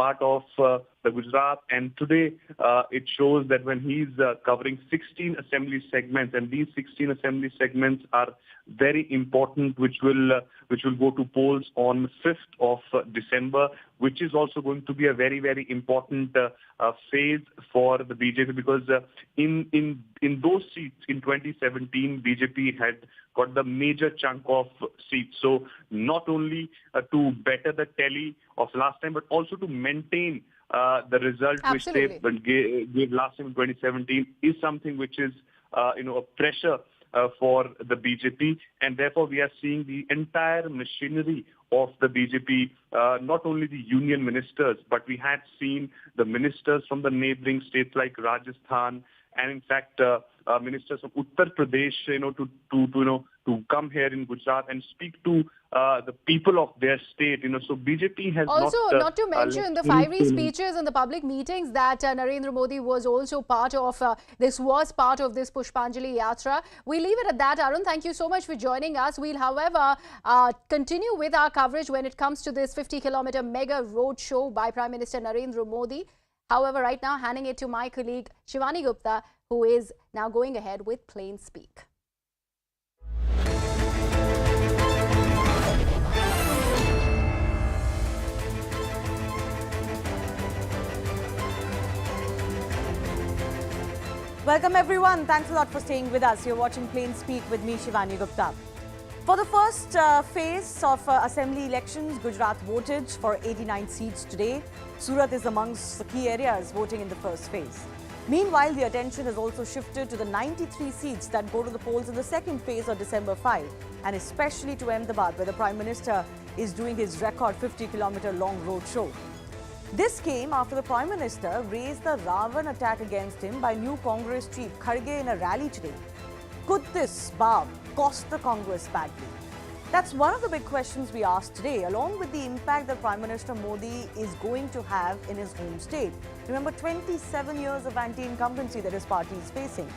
part of the Gujarat, and today it shows that when he's covering 16 assembly segments, and these 16 assembly segments are very important, which will go to polls on 5th of December, which is also going to be a very, very important phase for the BJP, because in those seats in 2017, BJP had got the major chunk of seats. So not only to better the tally of last time, but also to maintain the result Absolutely. which they gave last time in 2017 is something which is a pressure for the BJP, and therefore we are seeing the entire machinery of the BJP, not only the union ministers, but we had seen the ministers from the neighboring states like Rajasthan, and in fact ministers from Uttar Pradesh, to come here in Gujarat and speak to the people of their state. So BJP has also not to mention the fiery speeches and the public meetings that Narendra Modi was also part of. This was part of this Pushpanjali Yatra. We leave it at that. Arun, thank you so much for joining us. We'll, however, continue with our coverage when it comes to this 50-kilometer mega road show by Prime Minister Narendra Modi. However, right now, handing it to my colleague Shivani Gupta, who is now going ahead with Plain Speak. Welcome everyone. Thanks a lot for staying with us. You're watching Plain Speak with me, Shivani Gupta. For the first phase of assembly elections, Gujarat voted for 89 seats today. Surat is amongst the key areas voting in the first phase. Meanwhile, the attention has also shifted to the 93 seats that go to the polls in the second phase on December 5, and especially to Ahmedabad, where the Prime Minister is doing his record 50-kilometer long road show. This came after the Prime Minister raised the Ravan attack against him by new Congress chief Kharge in a rally today. Could this barb cost the Congress badly? That's one of the big questions we asked today, along with the impact that Prime Minister Modi is going to have in his home state. Remember, 27 years of anti-incumbency that his party is facing.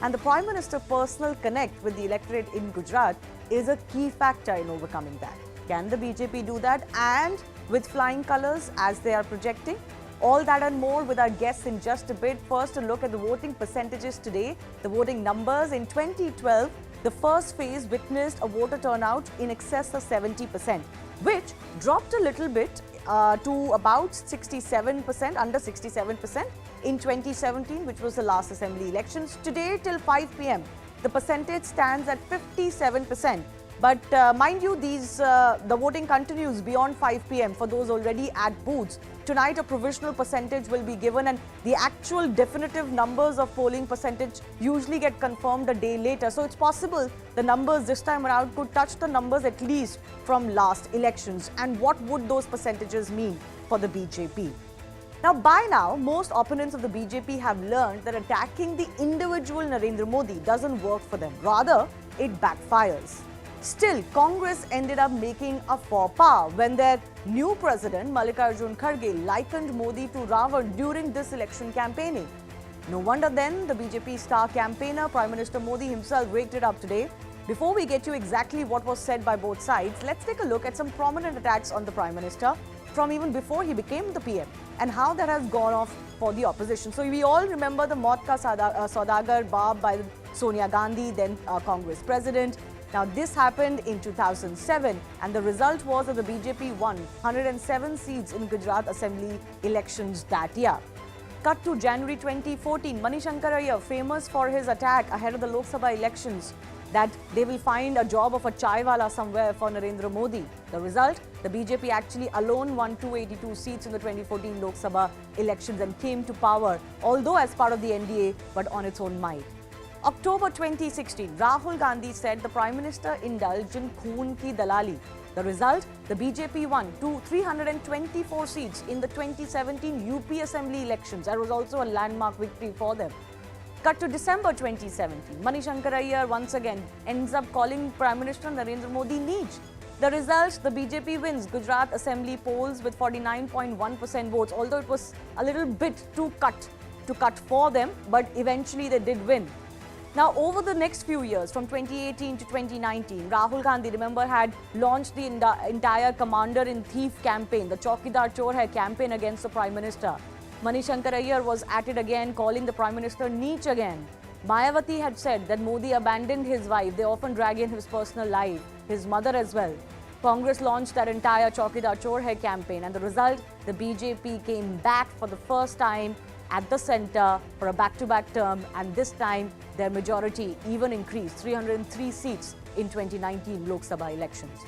And the Prime Minister's personal connect with the electorate in Gujarat is a key factor in overcoming that. Can the BJP do that, and with flying colours as they are projecting? All that and more with our guests in just a bit. First, a look at the voting percentages today. The voting numbers in 2012, the first phase witnessed a voter turnout in excess of 70%, which dropped a little bit to about 67%, under 67% in 2017, which was the last assembly elections. Today, till 5 p.m, the percentage stands at 57%. But mind you, the voting continues beyond 5 p.m. for those already at booths. Tonight, a provisional percentage will be given, and the actual definitive numbers of polling percentage usually get confirmed a day later. So it's possible the numbers this time around could touch the numbers at least from last elections. And what would those percentages mean for the BJP? Now, by now, most opponents of the BJP have learned that attacking the individual Narendra Modi doesn't work for them. Rather, it backfires. Still, Congress ended up making a faux pas when their new president, Mallikarjun Kharge, likened Modi to Ravan during this election campaigning. No wonder then the BJP star campaigner, Prime Minister Modi himself, raked it up today. Before we get you exactly what was said by both sides, let's take a look at some prominent attacks on the Prime Minister from even before he became the PM and how that has gone off for the opposition. So we all remember the Maut Ka Saudagar barb by Sonia Gandhi, then Congress president. Now, this happened in 2007, and the result was that the BJP won 107 seats in Gujarat Assembly elections that year. Cut to January 2014, Manishankar Aiyar, famous for his attack ahead of the Lok Sabha elections, that they will find a job of a chaiwala somewhere for Narendra Modi. The result, the BJP actually alone won 282 seats in the 2014 Lok Sabha elections and came to power, although as part of the NDA, but on its own might. October 2016, Rahul Gandhi said the Prime Minister indulged in khoon ki dalali. The result, the BJP won 324 seats in the 2017 UP Assembly elections. That was also a landmark victory for them. Cut to December 2017, Manishankar Aiyar once again ends up calling Prime Minister Narendra Modi neech. The result, the BJP wins Gujarat Assembly polls with 49.1% votes, although it was a little bit too cut for them, but eventually they did win. Now, over the next few years, from 2018 to 2019, Rahul Gandhi, remember, had launched the entire Commander-in-Thief campaign, the Chaukidar Chor Hai campaign against the Prime Minister. Manishankar Ayyar was at it again, calling the Prime Minister Neech again. Mayawati had said that Modi abandoned his wife. They often drag in his personal life, his mother as well. Congress launched that entire Chaukidar Chor Hai campaign, and the result, the BJP came back for the first time at the centre for a back-to-back term, and this time their majority even increased, 303 seats in 2019 Lok Sabha elections.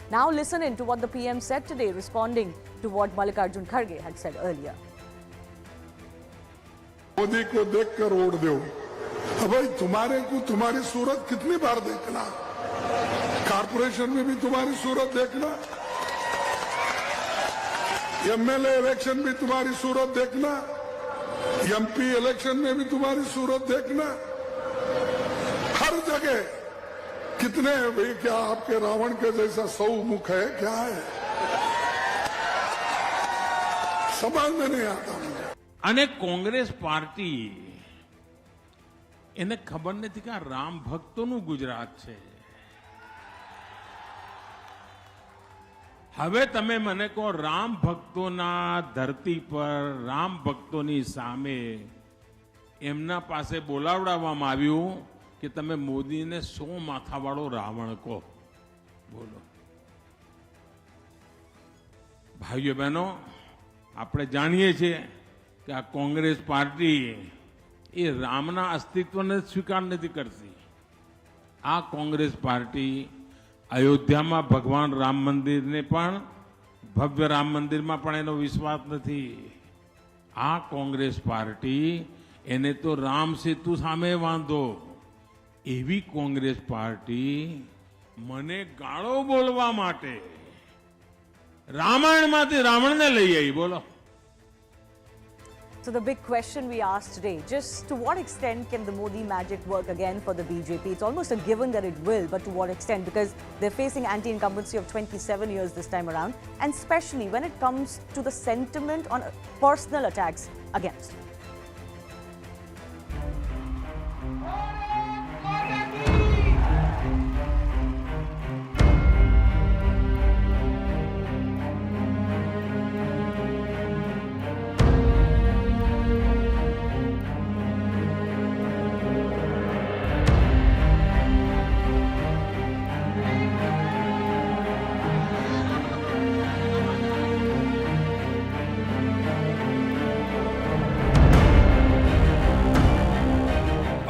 Now listen in to what the PM said today, responding to what Mallikarjun Kharge had said earlier. Modi को देखकर vote दो। अब भाई तुम्हारे को तुम्हारी सूरत कितनी बार देखना, कारपोरेशन में भी तुम्हारी सूरत देखना, एमएलए इलेक्शन भी तुम्हारी सूरत देखना, एमपी इलेक्शन में भी तुम्हारी सूरत देखना, हर जगह कितने भाई, क्या आपके रावण के जैसा 100 मुख है, क्या है, समझ में नहीं आता मुझे। અને કોંગ્રેસ પાર્ટી એને ખબર નથી કે આ રામ ભક્તોનું ગુજરાત છે. હવે તમે મને કહો, રામ ભક્તોના ધરતી પર રામ ભક્તોની સામે એમના પાસે બોલાવડાવવામાં આવ્યું કે તમે મોદીને 100 માથાવાળો રાવણ કહો. બોલો ભાઈઓ બહેનો, આપણે જાણીએ છીએ કે આ કોંગ્રેસ પાર્ટી એ રામના અસ્તિત્વને સ્વીકાર નથી કરતી. આ કોંગ્રેસ પાર્ટી અયોધ્યામાં ભગવાન રામ મંદિરને પણ, ભવ્ય રામ મંદિરમાં પણ એનો વિશ્વાસ નથી. આ કોંગ્રેસ પાર્ટી એને તો રામ સેતુ સામે વાંધો. એવી કોંગ્રેસ પાર્ટી મને ગાળો બોલવા માટે રામાયણમાંથી રાવણને લઈ આવી. બોલો. So the big question we asked today, just to what extent can the Modi magic work again for the BJP? It's almost a given that it will, but to what extent? Because they're facing anti-incumbency of 27 years this time around, and especially when it comes to the sentiment on personal attacks against them.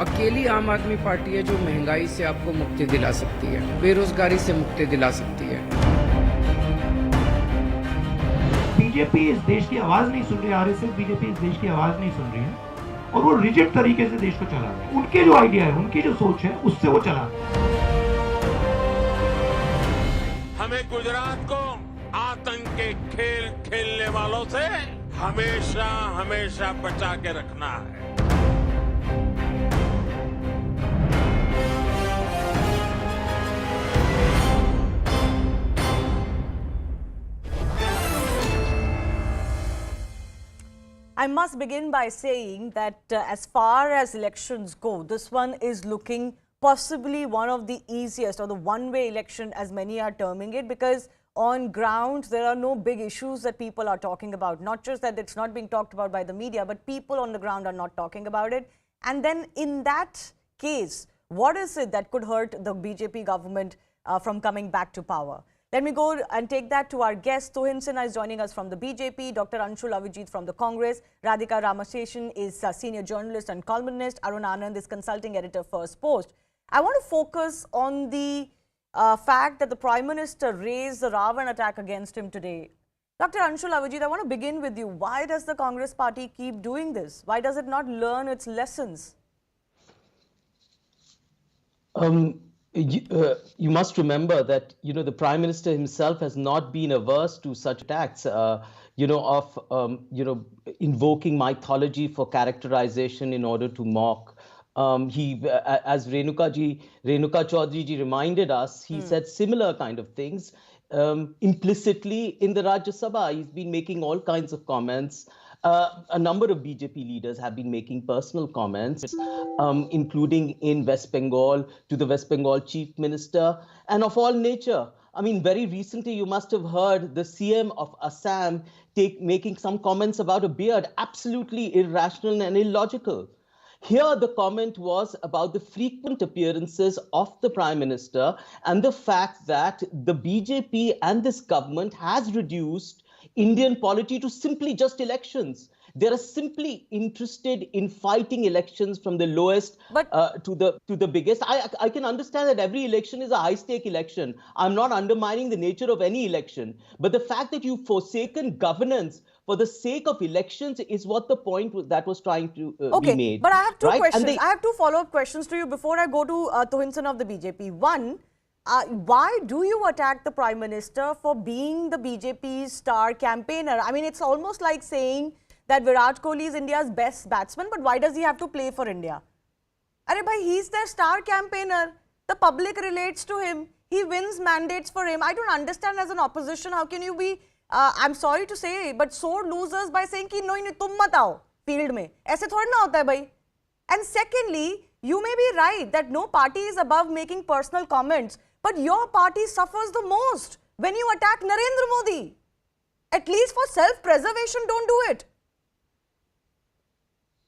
अकेली आम आदमी party है जो महंगाई से आपको मुक्ति दिला सकती है, बेरोजगारी से मुक्ति दिला सकती है। बीजेपी इस देश की आवाज नहीं सुन रही, आरएसएस बीजेपी इस देश की आवाज नहीं सुन रही है, और वो रिजिड तरीके से देश को चला रहे हैं। उनके जो आइडिया है, उनकी जो सोच है, उससे वो चला रहे हैं। हमें गुजरात को आतंक के खेल खेलने वालों से हमेशा हमेशा बचा के रखना है। I must begin by saying that as far as elections go, this one is looking possibly one of the easiest, or the one-way election as many are terming it, because on ground there are no big issues that people are talking about. Not just that it's not being talked about by the media, but people on the ground are not talking about it. And then in that case, what is it that could hurt the BJP government from coming back to power? Let me go and take that to our guest. Tuhin Sinha is joining us from the BJP, Dr. Anshul Avijit from the Congress, Radhika Ramaseshan is a senior journalist and columnist, Arun Anand is consulting editor, First Post. I want to focus on the fact that the Prime Minister raised the Ravan attack against him today. Dr. Anshul Avijit, I want to begin with you. Why does the Congress party keep doing this? Why does it not learn its lessons? You must remember that, the Prime Minister himself has not been averse to such attacks, invoking mythology for characterization in order to mock. As Renuka Chaudhary ji reminded us, he said similar kind of things. implicitly in the Rajya Sabha. He's been making all kinds of comments. A number of BJP leaders have been making personal comments, including in West Bengal, to the West Bengal chief minister, and of all nature. I mean, very recently, you must have heard the CM of Assam making some comments about a beard, absolutely irrational and illogical. Here, the comment was about the frequent appearances of the Prime Minister and the fact that the BJP and this government has reduced Indian polity to simply just elections. They are simply interested in fighting elections from the lowest to the biggest. I can understand that every election is a high-stake election. I'm not undermining the nature of any election. But the fact that you've forsaken governance for the sake of elections is what the point that was trying to be made. But I have two questions. I have two follow-up questions to you before I go to Tohinson of the BJP. One, why do you attack the Prime Minister for being the BJP's star campaigner? I mean, it's almost like saying that Virat Kohli is India's best batsman, but why does he have to play for India? Arey bhai, he's their star campaigner. The public relates to him. He wins mandates for him. I don't understand as an opposition, how can you be, I'm sorry to say, but sore losers by saying ki no, tum mat aao field mein. Aise thodi na hota hai bhai. And secondly, you may be right that no party is above making personal comments, but your party suffers the most when you attack Narendra Modi. At least for self-preservation, don't do it.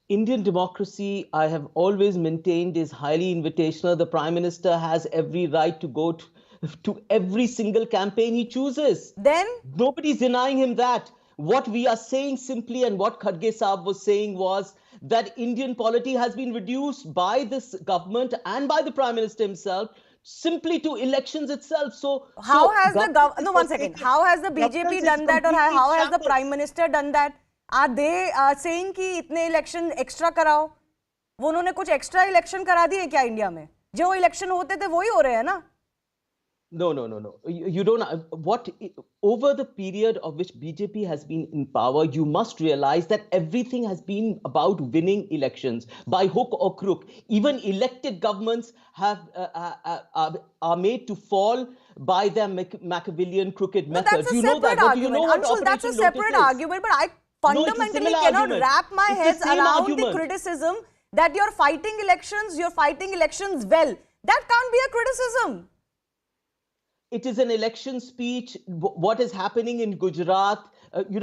Indian democracy, I have always maintained, is highly invitational. The Prime Minister has every right to go to every single campaign he chooses. Then? Nobody's denying him that. What we are saying simply, and what Kharge Saab was saying, was that Indian polity has been reduced by this government and by the Prime Minister himself simply to elections itself. So how has the no, one second. How has the BJP done that, or how has the Prime Minister done that? Are they saying कि इतने election extra कराओ? वो उन्होंने कुछ extra election करा दिए क्या India में? जो election होते थे वही हो रहे हैं ना? No. You don't. What over the period of which BJP has been in power, you must realize that everything has been about winning elections by hook or crook. Even elected governments are made to fall by their Machiavellian crooked methods. You know that. Do you know what Anshul, that's a separate argument, but I fundamentally cannot wrap my head around the criticism that you're fighting elections well. That can't be a criticism. It is an election speech. What is happening in Gujarat?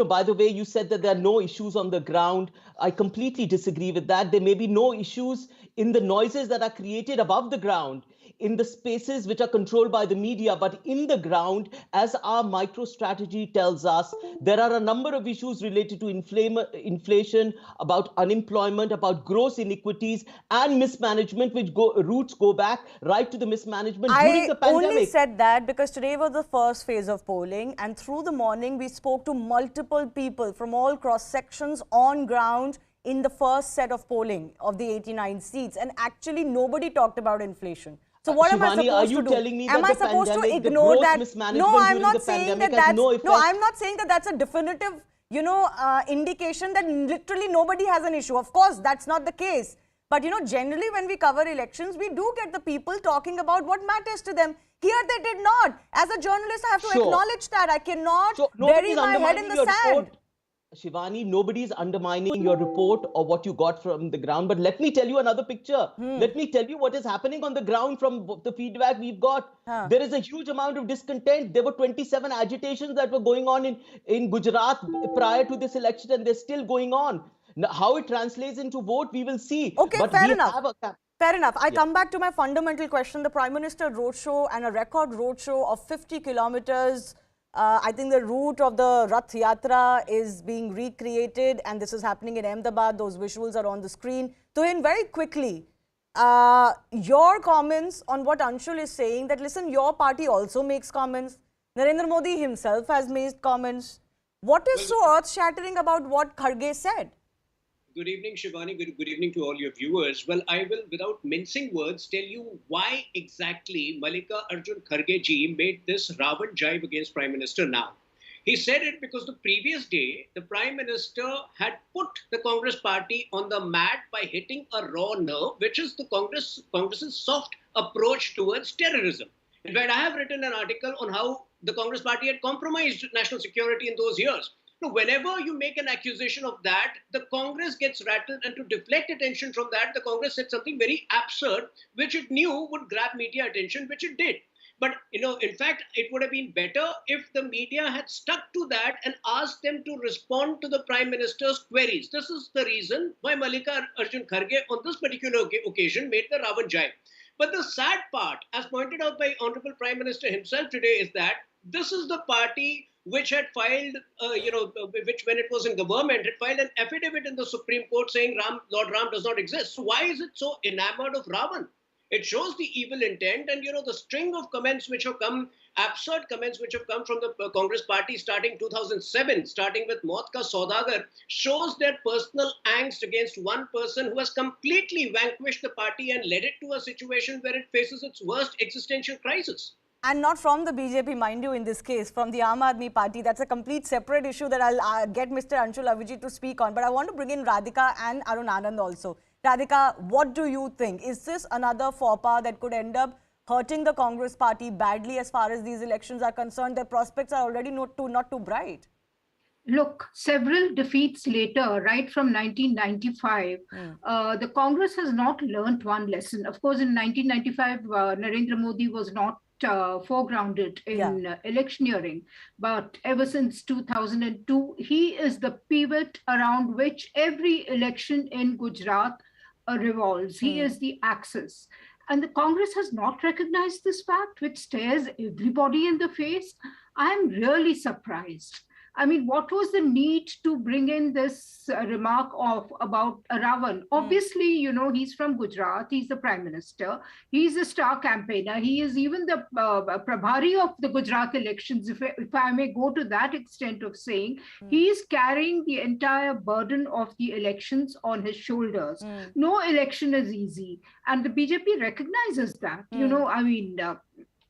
By the way, you said that there are no issues on the ground. I completely disagree with that. There may be no issues in the noises that are created above the ground, in the spaces which are controlled by the media, but in the ground, as our micro strategy tells us, there are a number of issues related to inflation, about unemployment, about gross iniquities and mismanagement, which roots go back right to the mismanagement during the pandemic. I only said that because today was the first phase of polling, and through the morning we spoke to multiple people from all cross sections on ground in the first set of polling of the 89 seats, and actually nobody talked about inflation. So what am I supposed to do? Telling me am I supposed to ignore that? No, I'm not saying that I'm not saying that that's a definitive, indication that literally nobody has an issue. Of course, that's not the case. But generally when we cover elections, we do get the people talking about what matters to them. Here they did not. As a journalist, I have to acknowledge that. I cannot bury my head in the sand. Shivani, nobody is undermining your report or what you got from the ground. But let me tell you another picture. Let me tell you what is happening on the ground from the feedback we've got. There is a huge amount of discontent. There were 27 agitations that were going on in Gujarat prior to this election, and they're still going on. Now, how it translates into vote, we will see. Okay, but fair enough. Fair enough. I come back to my fundamental question. The Prime Minister roadshow, and a record roadshow of 50 kilometers. I think the route of the Rath Yatra is being recreated, and this is happening in Ahmedabad. Those visuals are on the screen. Tohin, very quickly, your comments on what Anshul is saying, that listen, your party also makes comments. Narendra Modi himself has made comments. What is so earth-shattering about what Kharge said? Good evening, Shivani. Good evening to all your viewers. Well, I will, without mincing words, tell you why exactly Malika Arjun Kharge ji made this Ravan jibe against Prime Minister now. He said it because the previous day, the Prime Minister had put the Congress party on the mat by hitting a raw nerve, which is the Congress's soft approach towards terrorism. In fact, I have written an article on how the Congress party had compromised national security in those years. So whenever you make an accusation of that, the Congress gets rattled, and to deflect attention from that, the Congress said something very absurd, which it knew would grab media attention, which it did. But, in fact, it would have been better if the media had stuck to that and asked them to respond to the Prime Minister's queries. This is the reason why Mallika Arjun Kharge on this particular occasion made the Ravan Jai. But the sad part, as pointed out by Honorable Prime Minister himself today, is that this is the party which had filed, which when it was in government, had filed an affidavit in the Supreme Court saying Lord Ram does not exist. So why is it so enamored of Ravan? It shows the evil intent, and the string of comments which have come, absurd comments which have come from the Congress party starting 2007, starting with Maut Ka Saudagar, shows their personal angst against one person who has completely vanquished the party and led it to a situation where it faces its worst existential crisis. And not from the BJP, mind you, in this case, from the Aam Aadmi Party. That's a complete separate issue that I'll get Mr. Anshul Aviji to speak on. But I want to bring in Radhika and Arun Anand also. Radhika, what do you think? Is this another faux pas that could end up hurting the Congress party badly as far as these elections are concerned? Their prospects are already not too bright. Look, several defeats later, right from 1995, the Congress has not learnt one lesson. Of course, in 1995, Narendra Modi was not foregrounded in electioneering, but ever since 2002, he is the pivot around which every election in Gujarat revolves. He is the axis. And the Congress has not recognized this fact, which stares everybody in the face. I'm really surprised. I mean, what was the need to bring in this remark about Ravan? Obviously, he's from Gujarat. He's the Prime Minister. He's a star campaigner. He is even the Prabhari of the Gujarat elections, if I may go to that extent of saying. He is carrying the entire burden of the elections on his shoulders. No election is easy. And the BJP recognizes that.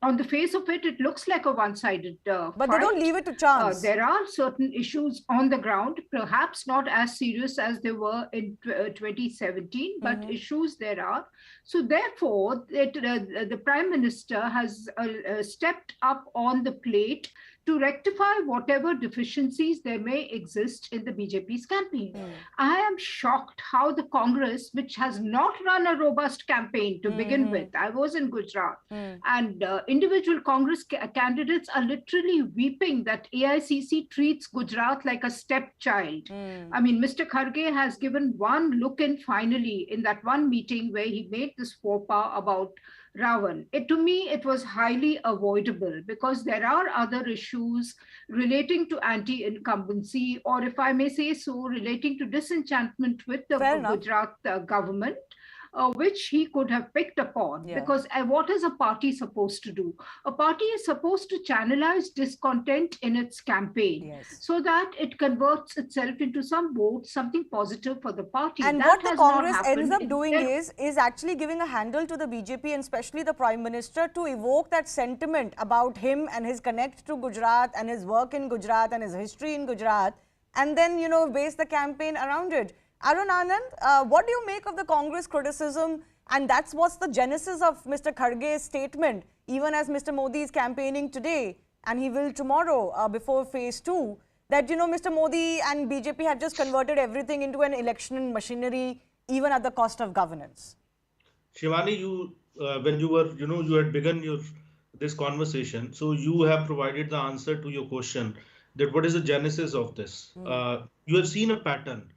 On the face of it, it looks like a one-sided But fight. they don't leave it to chance. There are certain issues on the ground, perhaps not as serious as they were in 2017, but issues there are. So therefore, the Prime Minister has stepped up on the plate to rectify whatever deficiencies there may exist in the BJP's campaign. I am shocked how the Congress, which has not run a robust campaign to begin with, I was in Gujarat, and individual Congress candidates are literally weeping that AICC treats Gujarat like a stepchild. I mean, Mr. Kharge has given one look in finally in that one meeting where he made this faux pas about Ravan. To me, it was highly avoidable because there are other issues relating to anti-incumbency, or if I may say so, relating to disenchantment with the Gujarat government, which he could have picked upon. Because what is a party supposed to do? A party is supposed to channelize discontent in its campaign so that it converts itself into some vote, something positive for the party. And that what the Congress ends up doing is actually giving a handle to the BJP and especially the Prime Minister to evoke that sentiment about him and his connect to Gujarat and his work in Gujarat and his history in Gujarat, and then, base the campaign around it. Arun Anand, what do you make of the Congress criticism? And that's what's the genesis of Mr. Kharge's statement, even as Mr. Modi is campaigning today, and he will tomorrow before phase 2, that, Mr. Modi and BJP have just converted everything into an election machinery, even at the cost of governance. Shivani, when you were, you had begun this conversation, so you have provided the answer to your question that what is the genesis of this? You have seen a pattern.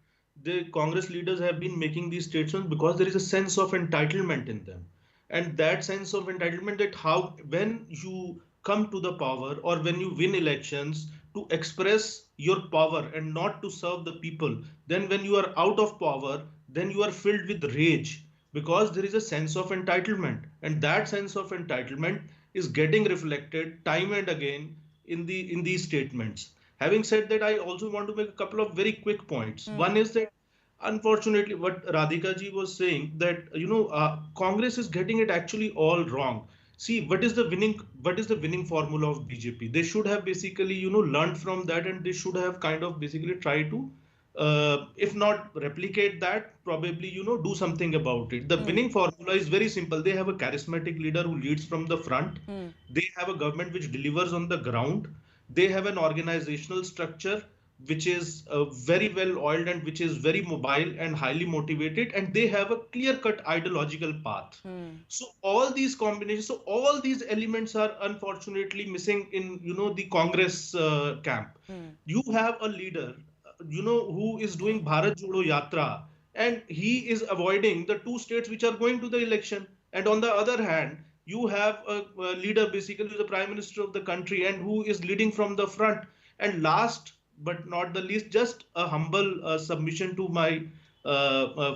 The Congress leaders have been making these statements because there is a sense of entitlement in them. And that sense of entitlement, that when you come to the power or when you win elections to express your power and not to serve the people, then when you are out of power, then you are filled with rage because there is a sense of entitlement. And that sense of entitlement is getting reflected time and again in these statements. Having said that, I also want to make a couple of very quick points. One is that, unfortunately, what Radhika ji was saying, that Congress is getting it actually all wrong. See, what is the winning formula of BJP? They should have basically learned from that, and they should have kind of basically tried to if not replicate that, probably, do something about it. The winning formula is very simple. They have a charismatic leader who leads from the front. They have a government which delivers on the ground. They have an organizational structure which is very well oiled and which is very mobile and highly motivated, and they have a clear-cut ideological path. So all these combinations, so all these elements are unfortunately missing in the Congress camp. You have a leader who is doing Bharat Jodo Yatra, and he is avoiding the two states which are going to the election. And on the other hand, you have a leader, basically the prime minister of the country, and who is leading from the front. And last but not the least, just a humble submission to my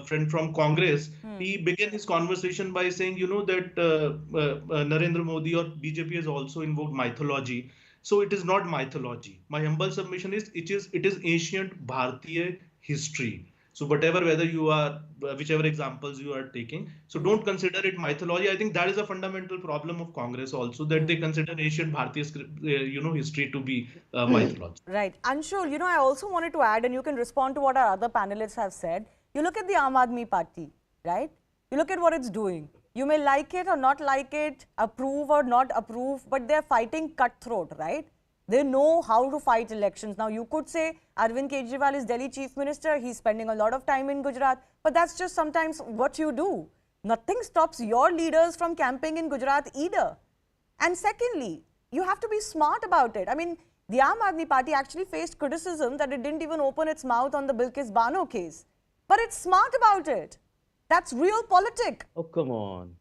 friend from Congress. He began his conversation by saying, that Narendra Modi or BJP has also invoked mythology. So it is not mythology. My humble submission is it is ancient Bharatiya history. So whether you are, whichever examples you are taking, so don't consider it mythology. I think that is a fundamental problem of Congress also, that they consider ancient Bharatiya, history to be mythology. Right. Anshul, I also wanted to add, and you can respond to what our other panelists have said. You look at the Aam Aadmi Party, right? You look at what it's doing. You may like it or not like it, approve or not approve, but they're fighting cutthroat, right? They know how to fight elections. Now, you could say Arvind Kejriwal is Delhi Chief Minister. He's spending a lot of time in Gujarat. But that's just sometimes what you do. Nothing stops your leaders from camping in Gujarat either. And secondly, you have to be smart about it. I mean, the Aam Aadmi Party actually faced criticism that it didn't even open its mouth on the Bilkis Bano case. But it's smart about it. That's real politics. Oh, come on.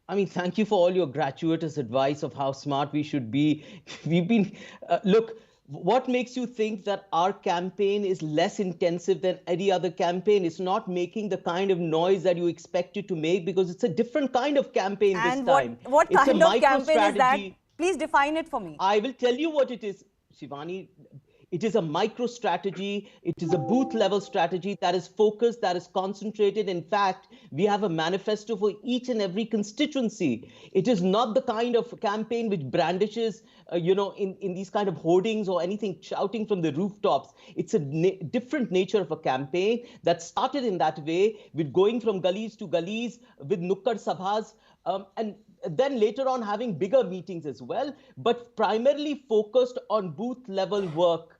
I mean, thank you for all your gratuitous advice of how smart we should be. We've been, look, what makes you think that our campaign is less intensive than any other campaign? It's not making the kind of noise that you expect it to make, because it's a different kind of campaign this time. And what kind of campaign is that? Please define it for me. I will tell you what it is, Shivani. It is a micro strategy. It is a booth level strategy that is focused, that is concentrated. In fact, we have a manifesto for each and every constituency. It is not the kind of campaign which brandishes, in these kind of hoardings or anything, shouting from the rooftops. It's a different nature of a campaign that started in that way, with going from gullies to gullies, with nukkad sabhas, and then later on having bigger meetings as well, but primarily focused on booth level work.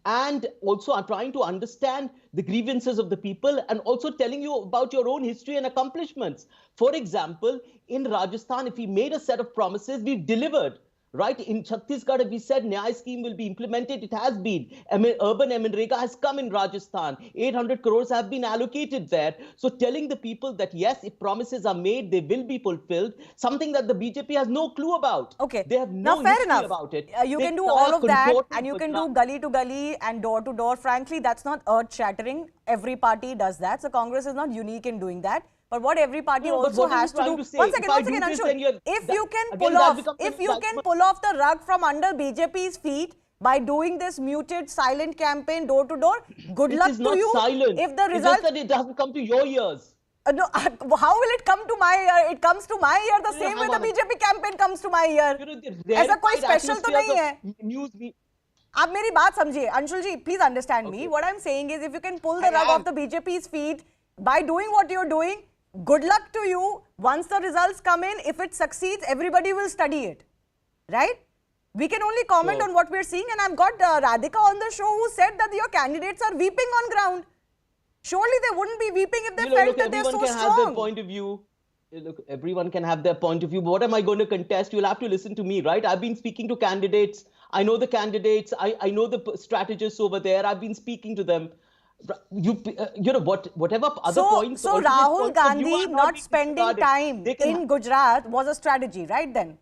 And also are trying to understand the grievances of the people, and also telling you about your own history and accomplishments. For example, in Rajasthan, if we made a set of promises, we've delivered. Right? In Chhattisgarh, if we said Nyay scheme will be implemented, it has been. Urban MNREGA has come in Rajasthan. 800 crores have been allocated there. So telling the people that yes, if promises are made, they will be fulfilled. Something that the BJP has no clue about. Okay. They have no history about it. You can do all of that, and you can do gully to gully and door to door. Frankly, that's not earth-shattering. Every party does that. So Congress is not unique in doing that. But what every party also has to do. One second, Anshul. If you can pull off the rug from under BJP's feet by doing this muted, silent campaign door to door, good luck to you. It is not silent. If the result, it's just that it doesn't come to your ears. No, how will it come to my ear? It comes to my ear the same way the BJP campaign comes to my ear. ऐसा कोई special तो नहीं है. आप मेरी बात समझिए, Anshul ji, please understand me. What I'm saying is, if you can pull the rug off the BJP's feet by doing what you're doing, good luck to you. Once the results come in, if it succeeds, everybody will study it, right? We can only comment on what we're seeing, and I've got Radhika on the show who said that your candidates are weeping on ground. Surely they wouldn't be weeping if they felt that they're so strong. Everyone can have their point of view. Look, everyone can have their point of view. But what am I going to contest? You'll have to listen to me, right? I've been speaking to candidates. I know the candidates. I know the strategists over there. I've been speaking to them. Whatever other points. So Rahul Gandhi not spending time in Gujarat was a strategy, right then?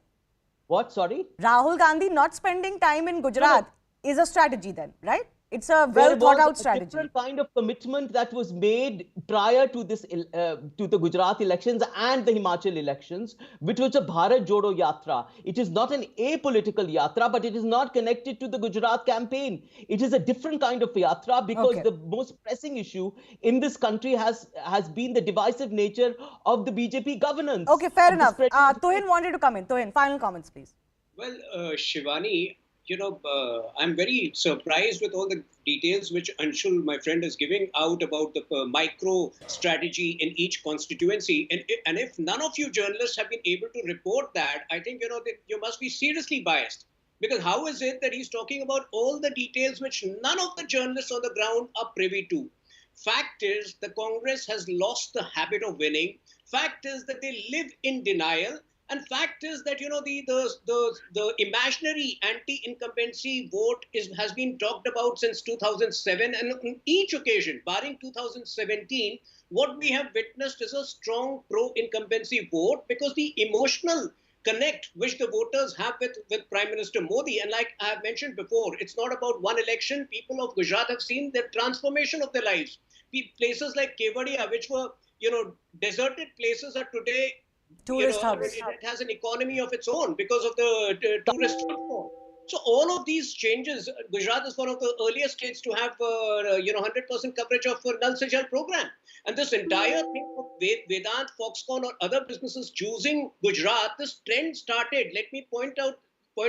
What? Sorry? Rahul Gandhi not spending time in Gujarat is a strategy then, right? It's a well thought out strategy. Different kind of commitment that was made prior to this, to the Gujarat elections and the Himachal elections, which was a Bharat Jodo Yatra. It is not an apolitical yatra, but it is not connected to the Gujarat campaign. It is a different kind of yatra, because the most pressing issue in this country has been the divisive nature of the BJP governance. Okay, fair enough. Tuhin wanted to come in. Tuhin, final comments, please. Well, Shivani, I'm very surprised with all the details which Anshul, my friend, is giving out about the micro strategy in each constituency. And if none of you journalists have been able to report that, I think, that you must be seriously biased. Because how is it that he's talking about all the details which none of the journalists on the ground are privy to? Fact is, the Congress has lost the habit of winning. Fact is that they live in denial. And fact is that, the imaginary anti-incumbency vote has been talked about since 2007. And on each occasion, barring 2017, what we have witnessed is a strong pro-incumbency vote, because the emotional connect which the voters have with Prime Minister Modi. And like I have mentioned before, it's not about one election. People of Gujarat have seen the transformation of their lives. Places like Kevadia, which were, deserted places, are today tourist hubs. It has an economy of its own because of the tourist footfall. So all of these changes, Gujarat is one of the earliest states to have 100% coverage of Nal Se Jal program. And this entire thing of Vedant, Foxconn or other businesses choosing Gujarat, this trend started, let me point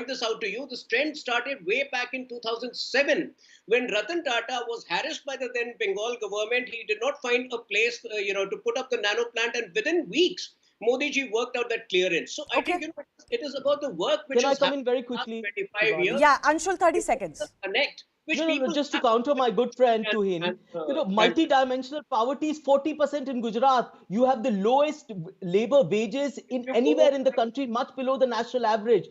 this out to you. This trend started way back in 2007 when Ratan Tata was harassed by the then Bengal government. He did not find a place, to put up the nano plant, and within weeks, Modi ji worked out that clearance. So I think it is about the work which Can has I come in very happened quickly? 25 years. Yeah, Anshul, 30 seconds. Connect. No, just to counter my good friend to him, multi-dimensional poverty is 40% in Gujarat. You have the lowest labor wages in anywhere in the country, much below the national average.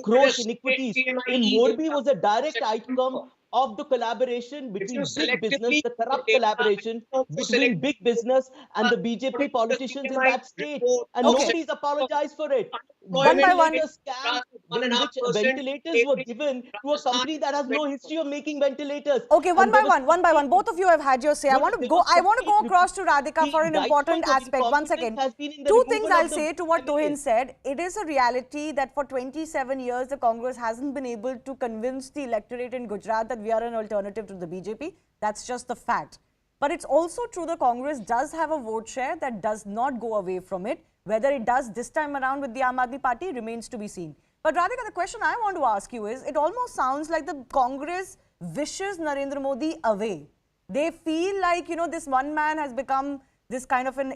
Gross inequities in Morbi was a direct outcome of the collaboration between big business, the corrupt collaboration between big business and the BJP politicians in that state. And nobody's apologized for it. One by one. A scam in which ventilators were given to a company that has no history of making ventilators. Okay, one by one. Both of you have had your say. I want to go across to Radhika for an important aspect. 1 second. Two things I'll say to what Tuhin said. It is a reality that for 27 years, the Congress hasn't been able to convince the electorate in Gujarat that we are an alternative to the BJP. That's just the fact. But it's also true the Congress does have a vote share that does not go away from it. Whether it does this time around with the Aam Aadmi Party remains to be seen. But Radhika, the question I want to ask you is, it almost sounds like the Congress wishes Narendra Modi away. They feel like, this one man has become this kind of an,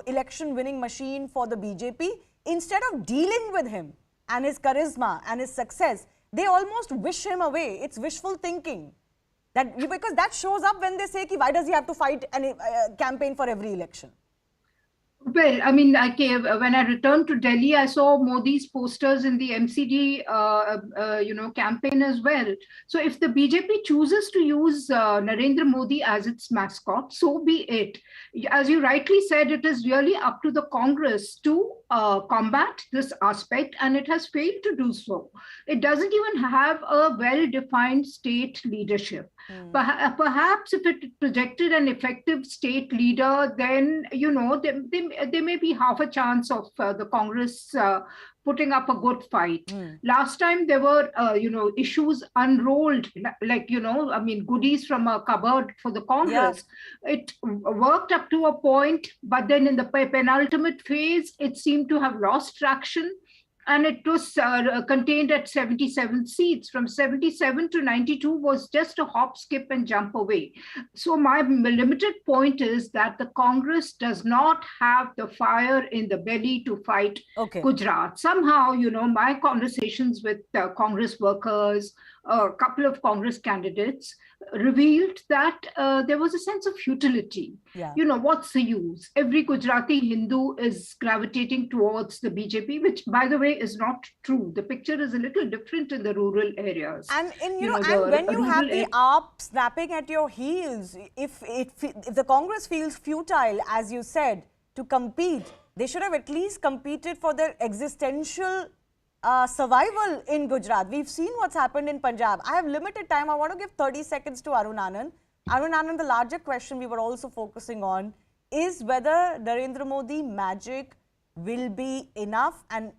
election winning machine for the BJP. Instead of dealing with him and his charisma and his success, they almost wish him away. It's wishful thinking. Because that shows up when they say, why does he have to fight and campaign for every election? Well, I mean, when I returned to Delhi, I saw Modi's posters in the MCD, campaign as well. So if the BJP chooses to use Narendra Modi as its mascot, so be it. As you rightly said, it is really up to the Congress to combat this aspect, and it has failed to do so. It doesn't even have a well-defined state leadership. Perhaps if it projected an effective state leader, then, there may be half a chance of the Congress putting up a good fight. Last time there were, issues unrolled, like, goodies from a cupboard for the Congress. Yeah. It worked up to a point, but then in the penultimate phase, it seemed to have lost traction. And it was contained at 77 seats. From 77 to 92 was just a hop, skip, and jump away. So my limited point is that the Congress does not have the fire in the belly to fight Gujarat. Somehow, my conversations with Congress workers, a couple of Congress candidates, revealed that there was a sense of futility. Yeah. What's the use? Every Gujarati Hindu is gravitating towards the BJP, which, by the way, is not true. The picture is a little different in the rural areas. And when you have the AAP snapping at your heels, if the Congress feels futile, as you said, to compete, they should have at least competed for their existential survival in Gujarat. We've seen what's happened in Punjab. I have limited time. I want to give 30 seconds to Arun Anand. Arun Anand, the larger question we were also focusing on is whether Narendra Modi magic will be enough, and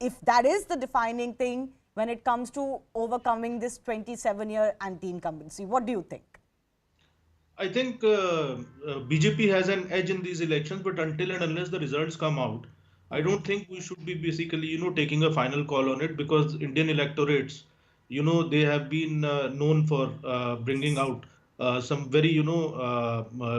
if that is the defining thing when it comes to overcoming this 27-year anti-incumbency. What do you think? I think BJP has an edge in these elections, but until and unless the results come out, I don't think we should be basically, taking a final call on it, because Indian electorates, they have been known for bringing out some very,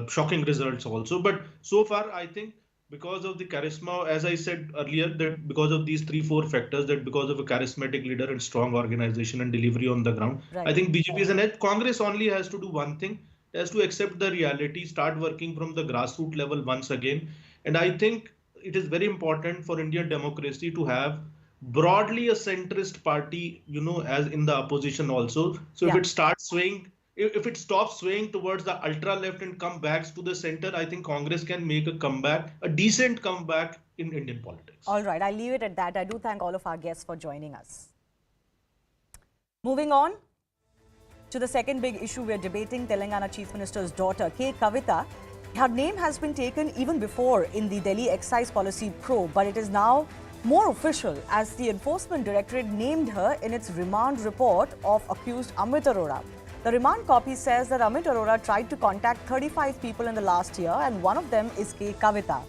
shocking results also. But so far, I think because of the charisma, as I said earlier, that because of these 3-4 factors, that because of a charismatic leader and strong organization and delivery on the ground, Right. I think BJP is an edge. Congress only has to do one thing, has to accept the reality, start working from the grassroots level once again. And I think it is very important for Indian democracy to have broadly a centrist party, as in the opposition also. So if Yeah. it starts swaying, if it stops swaying towards the ultra left and come back to the center, I think Congress can make a comeback, a decent comeback in Indian politics. All right, I'll leave it at that. I do thank all of our guests for joining us. Moving on to the second big issue we're debating, Telangana Chief Minister's daughter, K. Kavita. Her name has been taken even before in the Delhi excise policy probe, but it is now more official as the Enforcement Directorate named her in its remand report of accused Amit Arora. The remand copy says that Amit Arora tried to contact 35 people in the last year, and one of them is K. Kavita.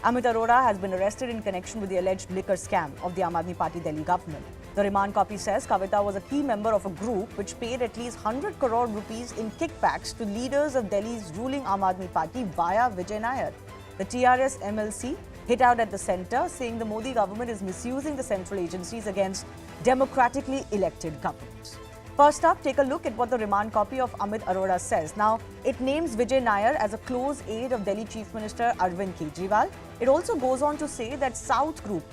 Amit Arora has been arrested in connection with the alleged liquor scam of the Aam Aadmi Party Delhi government. The remand copy says Kavita was a key member of a group which paid at least 100 crore rupees in kickbacks to leaders of Delhi's ruling Aam Aadmi Party via Vijay Nair. The TRS MLC hit out at the centre, saying the Modi government is misusing the central agencies against democratically elected governments. First up, take a look at what the remand copy of Amit Arora says. Now, it names Vijay Nair as a close aide of Delhi Chief Minister Arvind Kejriwal. It also goes on to say that South Group,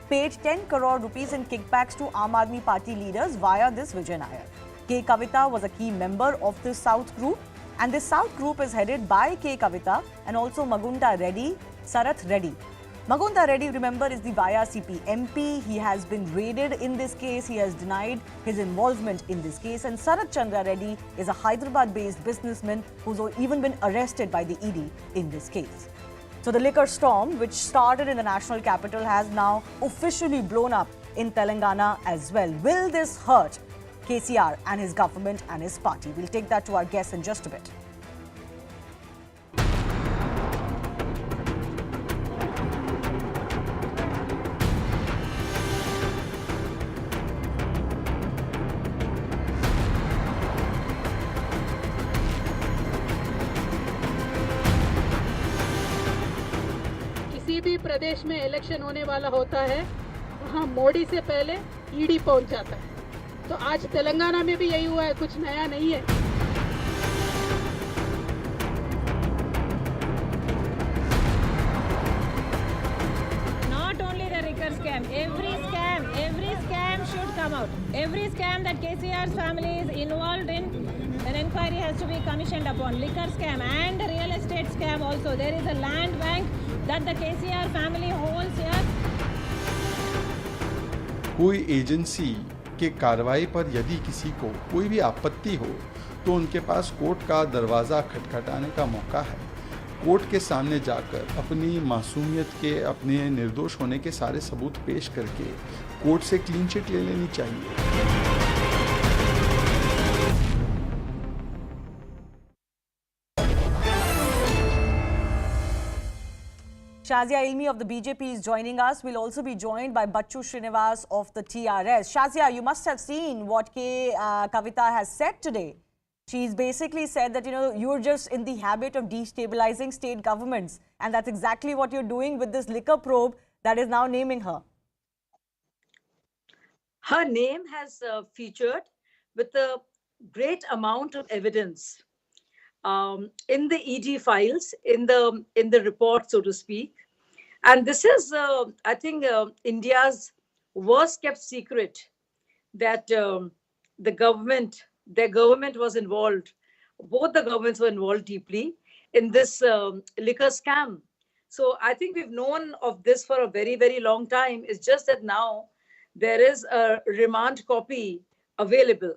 paid 10 crore rupees in kickbacks to Aam Aadmi Party leaders via this Vijay Nair. K. Kavita was a key member of this South Group, and this South Group is headed by K. Kavita and also Magunda Reddy, Sarath Reddy. Magunda Reddy, remember, is the YRCP MP. He has been raided in this case. He has denied his involvement in this case. And Sarath Chandra Reddy is a Hyderabad-based businessman who's even been arrested by the ED in this case. So the liquor storm, which started in the national capital, has now officially blown up in Telangana as well. Will this hurt KCR and his government and his party? We'll take that to our guests in just a bit. किसी भी प्रदेश में election होने वाला होता है, वहाँ मोदी से पहले ईडी पहुँच जाता है। तो आज तेलंगाना में भी यही हुआ है, कुछ नया नहीं है। Not only the liquor scam, every scam should come out. Every scam that KCR's family is involved in, an inquiry has to be commissioned upon. Liquor scam and real estate scam also. There is a land bank that the KCR family holds here. कोई agency के कार्रवाई पर यदि किसी को कोई भी आपत्ति हो तो उनके पास कोर्ट का दरवाज़ा खटखटाने का मौका है। कोर्ट के सामने जाकर अपनी मासूमियत के, अपने निर्दोष होने के सारे सबूत पेश करके कोर्ट से क्लीन चिट ले लेनी चाहिए। Shazia Ilmi of the BJP is joining us. We'll also be joined by Bachchu Srinivas of the TRS. Shazia, you must have seen what K. Kavita has said today. She's basically said that, you're just in the habit of destabilizing state governments. And that's exactly what you're doing with this liquor probe that is now naming her. Her name has featured with a great amount of evidence in the ED files, in the report, so to speak. And this is, I think, India's worst kept secret, that their government was involved. Both the governments were involved deeply in this liquor scam. So I think we've known of this for a very, very long time. It's just that now there is a remand copy available.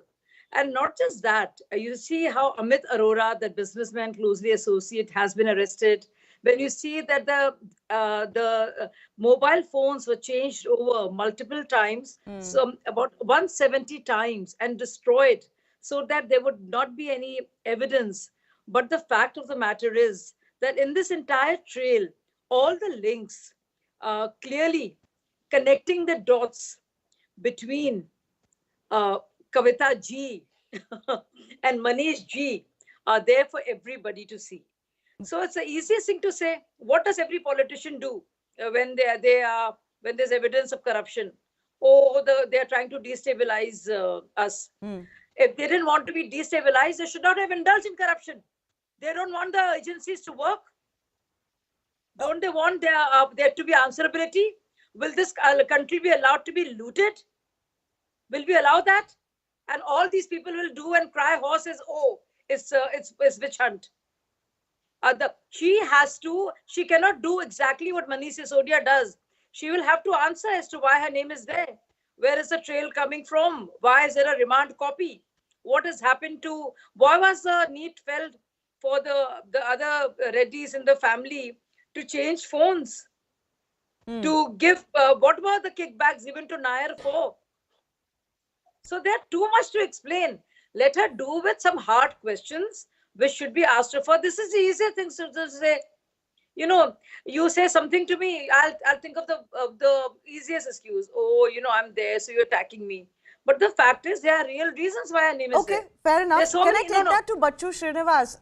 And not just that, you see how Amit Arora, the businessman closely associated, has been arrested. When you see that the mobile phones were changed over multiple times, so about 170 times, and destroyed so that there would not be any evidence. But the fact of the matter is that in this entire trail, all the links clearly connecting the dots between Kavita Ji and Manish Ji are there for everybody to see. So it's the easiest thing to say. What does every politician do when when there's evidence of corruption? Oh, they are trying to destabilize us. If they didn't want to be destabilized, they should not have indulged in corruption. They don't want the agencies to work. Don't they want there to be answerability? Will this country be allowed to be looted? Will we allow that? And all these people will do and cry horses. Oh, it's witch hunt. She cannot do exactly what Manish Sisodia does. She will have to answer as to why her name is there. Where is the trail coming from? Why is there a remand copy? What has happened to, why was the need felt for the other Reddys in the family to change phones? To give, what were the kickbacks given to Nair for? So there's too much to explain. Let her do with some hard questions which should be asked of her. This is the easier thing to say. You know, you say something to me, I'll think of the easiest excuse. Oh, you know, I'm there, so you're attacking me. But the fact is, there are real reasons why her name is there. Okay, fair enough. So Can I take that to Bachchu Srinivas?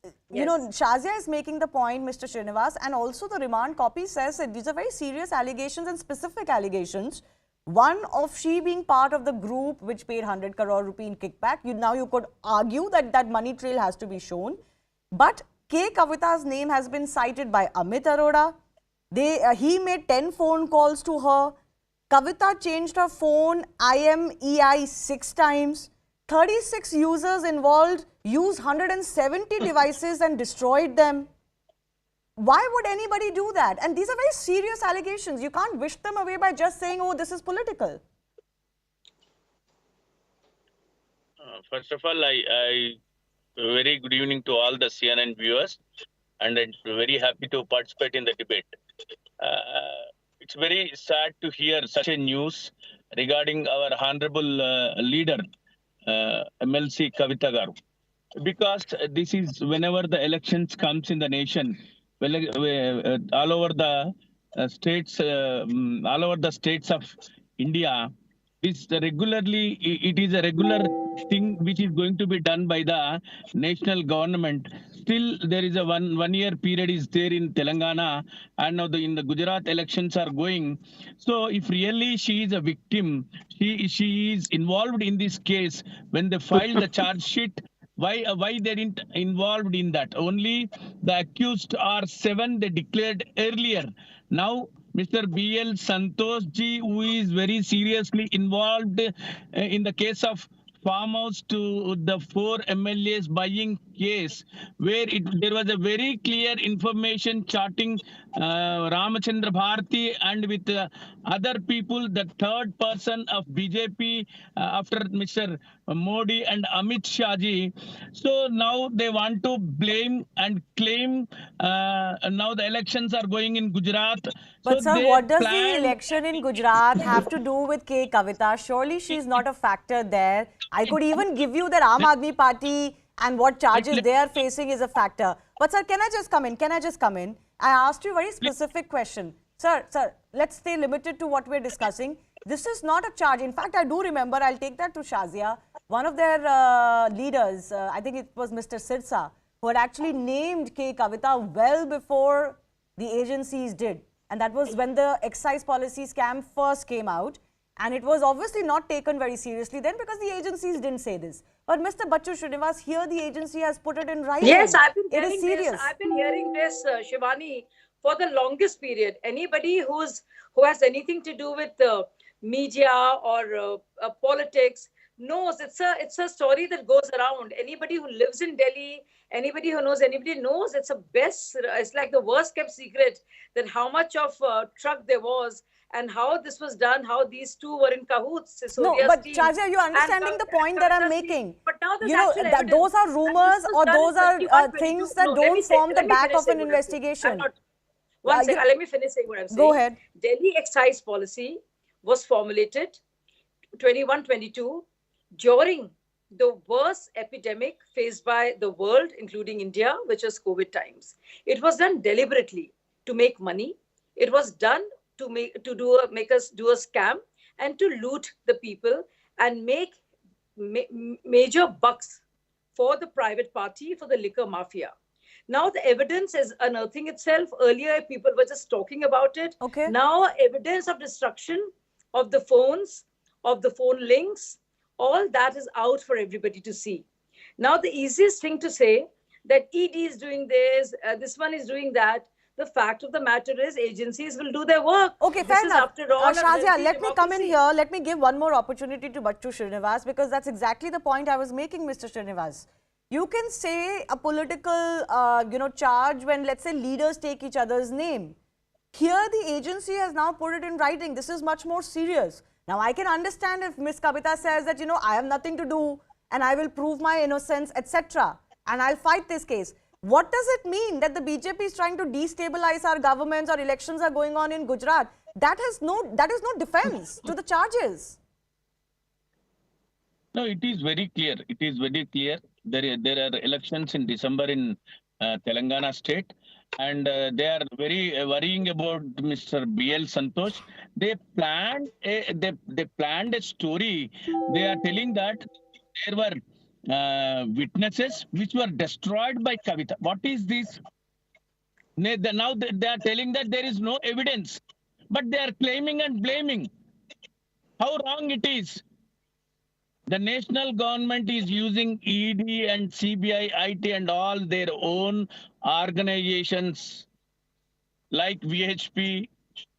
You Yes. know, Shazia is making the point, Mr. Srinivas, and also the remand copy says that these are very serious allegations and specific allegations. One of she being part of the group which paid 100 crore rupee in kickback. Now you could argue that that money trail has to be shown. But K. Kavita's name has been cited by Amit Arora. He made 10 phone calls to her. Kavita changed her phone IMEI 6 times. 36 users involved used 170 devices and destroyed them. Why would anybody do that? And these are very serious allegations. You can't wish them away by just saying, oh, this is political. First of all, I very good evening to all the CNN viewers, and I'm very happy to participate in the debate. It's very sad to hear such a news regarding our honorable leader, MLC Kavita Garu, because this is whenever the elections comes in the nation, all over the states of India, this regularly, it is a regular thing which is going to be done by the national government. Still, there is a one year period is there in Telangana, and now in the Gujarat elections are going. So, if really she is a victim, she is involved in this case. When they filed the charge sheet, why they didn't involved in that? Only the accused are 7 they declared earlier. Now, Mr. B.L. Santosh ji, who is very seriously involved in the case of farmhouse to the 4 MLAs buying case, where there was a very clear information charting Ramachandra Bharati and with other people, the third person of BJP after Mr. Modi and Amit Shah ji. So now they want to blame and claim now the elections are going in Gujarat. But so sir, what does the election in Gujarat have to do with K. Kavita? Surely she is not a factor there. I could even give you that Aam Aadmi Party and what charges they are facing is a factor. But sir, can I just come in? I asked you a very specific question. Sir, let's stay limited to what we're discussing. This is not a charge. In fact, I do remember, I'll take that to Shazia, one of their leaders, I think it was Mr. Sirsa, who had actually named K. Kavita well before the agencies did. And that was when the excise policy scam first came out. And it was obviously not taken very seriously then because the agencies didn't say this. But Mr. Bachchu Srinivas, here the agency has put it in writing. Yes, I've been hearing it is serious. this. I've been hearing this, Shivani, for the longest period. Anybody who has anything to do with media or politics knows it's a story that goes around. Anybody who lives in Delhi, anybody who knows anybody knows it's like the worst kept secret that how much of truck there was and how this was done, how these two were in cahoots. No, but Shazia, you're understanding the point that I'm making. But now you know, those are rumors or those are things that don't form the back of an investigation. One second, let me finish saying what I'm saying. Go ahead. Delhi excise policy was formulated 21-22 during the worst epidemic faced by the world, including India, which was COVID times. It was done deliberately to make money, It was done to make us do a scam and to loot the people and make major bucks for the private party, for the liquor mafia. Now the evidence is unearthing itself. Earlier, people were just talking about it. Okay. Now evidence of destruction of the phones, of the phone links, all that is out for everybody to see. Now the easiest thing to say that ED is doing this one is doing that. The fact of the matter is agencies will do their work. Okay, fair enough. After all, Shazia, let me come in here. Let me give one more opportunity to Bachchu Srinivas, because that's exactly the point I was making, Mr. Srinivas. You can say a political, charge when, let's say, leaders take each other's name. Here, the agency has now put it in writing. This is much more serious. Now, I can understand if Ms. Kavita says that, I have nothing to do and I will prove my innocence, etc. and I'll fight this case. What does it mean that the BJP is trying to destabilize our governments or elections are going on in Gujarat? That is no defense to the charges. No, it is very clear. It is very clear. There are elections in December in Telangana state, and they are very worrying about Mr. B.L. Santosh. They planned a story. They are telling that there were witnesses which were destroyed by Kavita. What is this? Now they are telling that there is no evidence, but they are claiming and blaming. How wrong it is. The national government is using ED and CBI, IT and all their own organizations like VHP,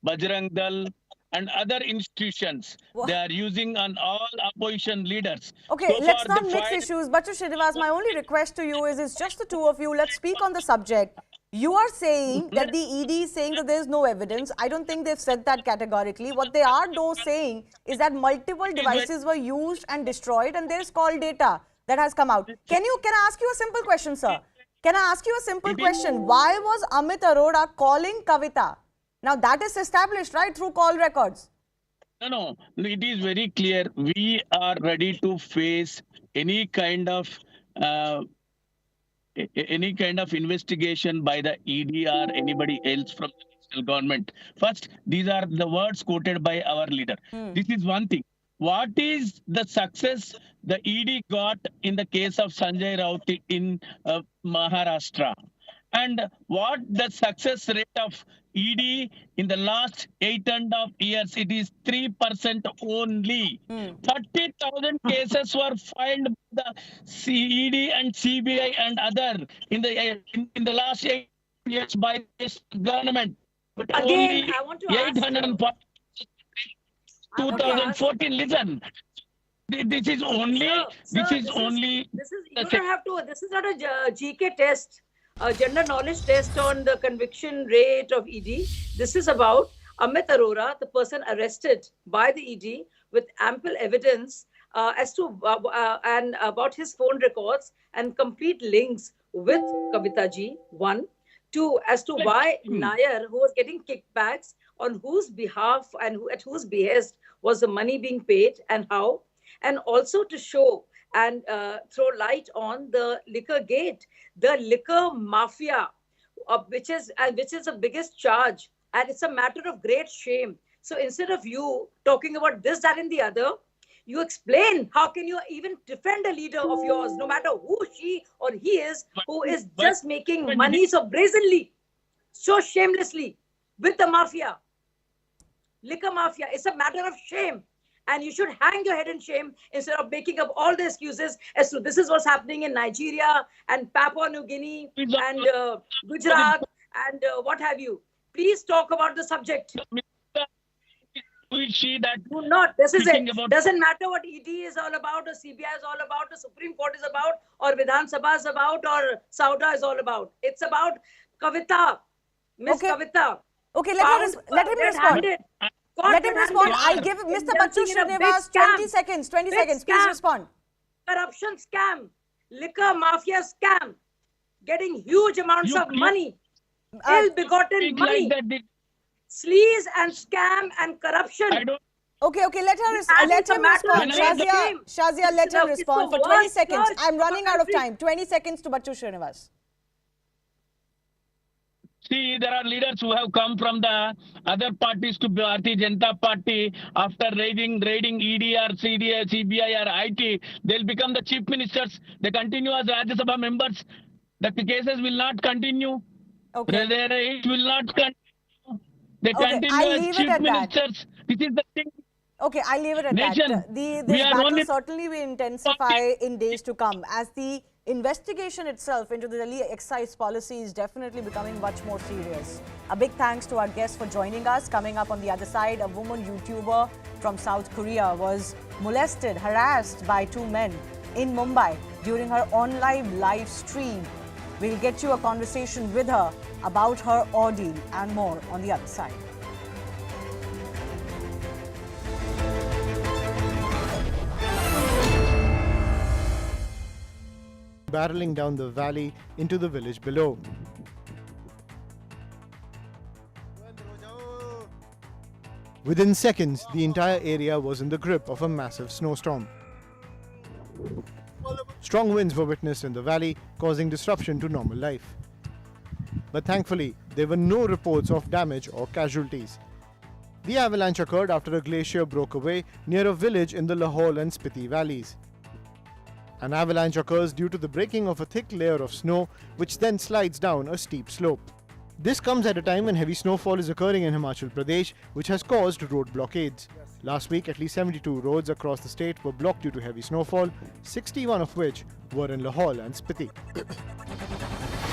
Bajrang Dal and other institutions. They are using on all opposition leaders. Okay, so let's not mix issues. Bachchu Srinivas, my only request to you is it's just the two of you. Let's speak on the subject. You are saying that the ED is saying that there is no evidence. I don't think they've said that categorically. What they are though saying is that multiple devices were used and destroyed and there is call data that has come out. Can I ask you a simple question, sir? Can I ask you a simple question? Why was Amit Arora calling Kavita? Now that is established, right, through call records. No, it is very clear. We are ready to face any kind of investigation by the ED or anybody else from the national government. First, these are the words quoted by our leader. This is one thing. What is the success the ED got in the case of Sanjay Raut in Maharashtra? And what the success rate of ED in the last 8.5 years? It is 3% only. 30,000 cases were filed by the ED and CBI and other in the last 8 years by this government. But again, only I want to 840. 2014. Listen. This is only. This is not a GK test. A general knowledge test on the conviction rate of ED. This is about Amit Arora, the person arrested by the ED with ample evidence as to and about his phone records and complete links with Kavita ji. 1, 2, as to why Nair, who was getting kickbacks, on whose behalf and at whose behest was the money being paid and how, and also to show and throw light on the liquor gate, the liquor mafia, which is the biggest charge, and it's a matter of great shame. So instead of you talking about this, that, and the other, you explain how can you even defend a leader of yours, no matter who she or he is, who is just making money so brazenly, so shamelessly with the mafia, liquor mafia. It's a matter of shame. And you should hang your head in shame instead of making up all the excuses as to this is what's happening in Nigeria and Papua New Guinea and Gujarat and what have you. Please talk about the subject. Do not. This is it. Doesn't matter what ED is all about, or CBI is all about, or Supreme Court is about, or Vidhan Sabha is about, or Sauda is all about. It's about Kavita, Miss Kavita. Okay, let him respond. Let him respond. I'll give Mr. Bachchu Srinivas 20 seconds. 20 seconds. Please respond. Corruption scam, liquor mafia scam, getting huge amounts of money, ill-begotten money, sleaze and scam and corruption. Okay, let him respond. Shazia, let him respond for 20 seconds. I'm running out of time. 20 seconds to Bachchu Srinivas. See, there are leaders who have come from the other parties to Bharatiya Janata Party. After raiding ED or CBI or IT, they'll become the chief ministers. They continue as Rajya Sabha members. The cases will not continue. Okay. It will not continue. They Okay, continue I'll as leave chief it at that. ministers. This is the thing. Okay, I'll leave it at Nation, that. This we are battle only certainly will intensify in days to come as the investigation itself into the Delhi excise policy is definitely becoming much more serious. A big thanks to our guests for joining us. Coming up on the other side, a woman YouTuber from South Korea was molested, harassed by two men in Mumbai during her online live stream. We'll get you a conversation with her about her ordeal and more on the other side. Barreling down the valley into the village below. Within seconds, the entire area was in the grip of a massive snowstorm. Strong winds were witnessed in the valley, causing disruption to normal life. But thankfully, there were no reports of damage or casualties. The avalanche occurred after a glacier broke away near a village in the Lahore and Spiti valleys. An avalanche occurs due to the breaking of a thick layer of snow, which then slides down a steep slope. This comes at a time when heavy snowfall is occurring in Himachal Pradesh, which has caused road blockades. Last week, at least 72 roads across the state were blocked due to heavy snowfall, 61 of which were in Lahore and Spiti.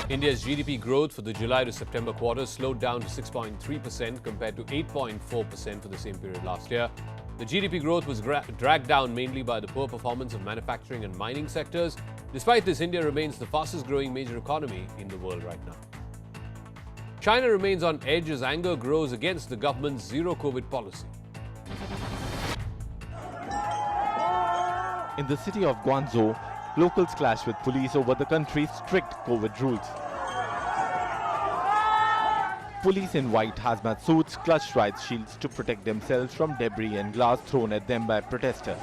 India's GDP growth for the July to September quarter slowed down to 6.3% compared to 8.4% for the same period last year. The GDP growth was dragged down mainly by the poor performance of manufacturing and mining sectors. Despite this, India remains the fastest growing major economy in the world right now. China remains on edge as anger grows against the government's zero-COVID policy. In the city of Guangzhou, locals clashed with police over the country's strict COVID rules. Police in white hazmat suits clutched riot shields to protect themselves from debris and glass thrown at them by protesters.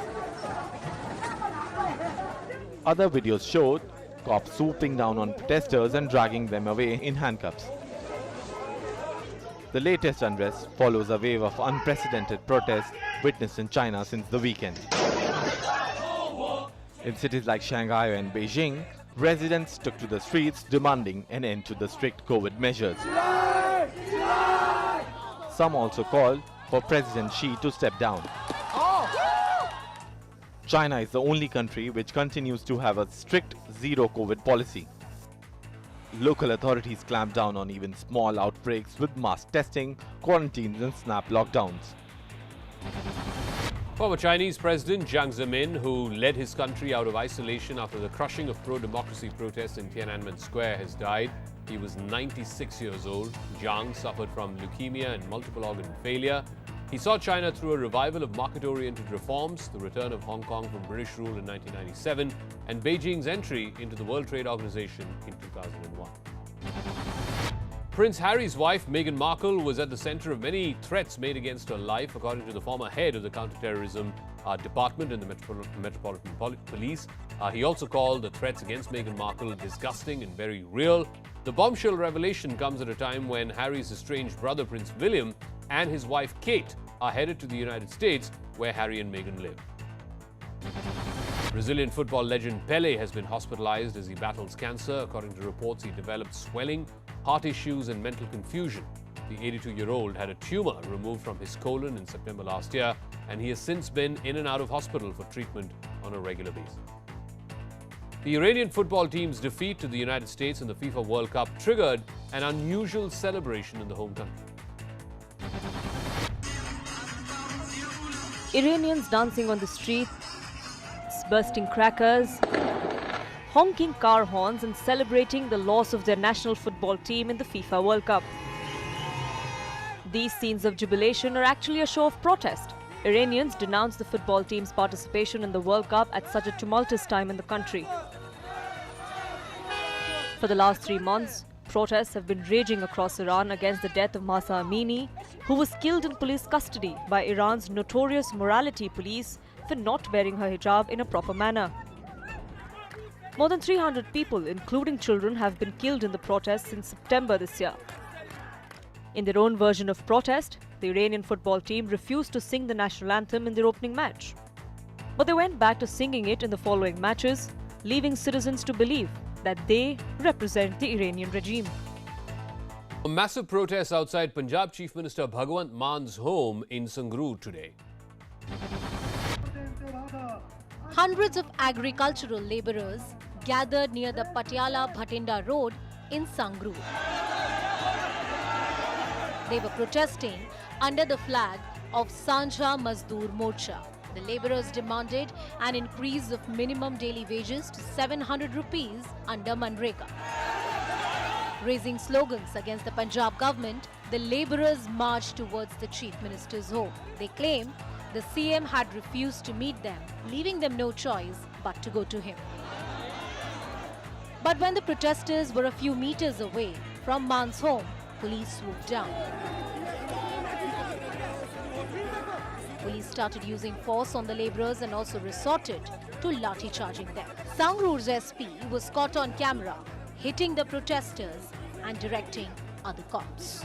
Other videos showed cops swooping down on protesters and dragging them away in handcuffs. The latest unrest follows a wave of unprecedented protests witnessed in China since the weekend. In cities like Shanghai and Beijing, residents took to the streets demanding an end to the strict COVID measures. Some also called for President Xi to step down. China is the only country which continues to have a strict zero-COVID policy. Local authorities clamp down on even small outbreaks with mass testing, quarantines and snap lockdowns. Former Chinese President Jiang Zemin, who led his country out of isolation after the crushing of pro-democracy protests in Tiananmen Square, has died. He was 96 years old. Jiang suffered from leukemia and multiple organ failure. He saw China through a revival of market-oriented reforms, the return of Hong Kong from British rule in 1997, and Beijing's entry into the World Trade Organization in 2001. Prince Harry's wife, Meghan Markle, was at the center of many threats made against her life, according to the former head of the counterterrorism department in the Metropolitan Police. He also called the threats against Meghan Markle disgusting and very real. The bombshell revelation comes at a time when Harry's estranged brother, Prince William, and his wife, Kate, are headed to the United States, where Harry and Meghan live. Brazilian football legend Pelé has been hospitalized as he battles cancer. According to reports, he developed swelling, heart issues and mental confusion. The 82-year-old had a tumor removed from his colon in September last year, and he has since been in and out of hospital for treatment on a regular basis. The Iranian football team's defeat to the United States in the FIFA World Cup triggered an unusual celebration in the home country. Iranians dancing on the streets, bursting crackers, honking car horns and celebrating the loss of their national football team in the FIFA World Cup. These scenes of jubilation are actually a show of protest. Iranians denounced the football team's participation in the World Cup at such a tumultuous time in the country. For the last 3 months, protests have been raging across Iran against the death of Mahsa Amini, who was killed in police custody by Iran's notorious morality police for not wearing her hijab in a proper manner. More than 300 people, including children, have been killed in the protests since September this year. In their own version of protest, the Iranian football team refused to sing the national anthem in their opening match. But they went back to singing it in the following matches, leaving citizens to believe that they represent the Iranian regime. A massive protest outside Punjab Chief Minister Bhagwant Man's home in Sangrur today. Hundreds of agricultural labourers gathered near the Patiala-Bhatinda road in Sangrur. They were protesting under the flag of Sanjha Mazdoor Morcha. The labourers demanded an increase of minimum daily wages to 700 rupees under Manrega. Raising slogans against the Punjab government, the labourers marched towards the Chief Minister's home. They claimed the CM had refused to meet them, leaving them no choice but to go to him. But when the protesters were a few meters away from Man's home, police swooped down. Police started using force on the labourers and also resorted to lathi charging them. Sangrur's SP was caught on camera hitting the protesters and directing other cops.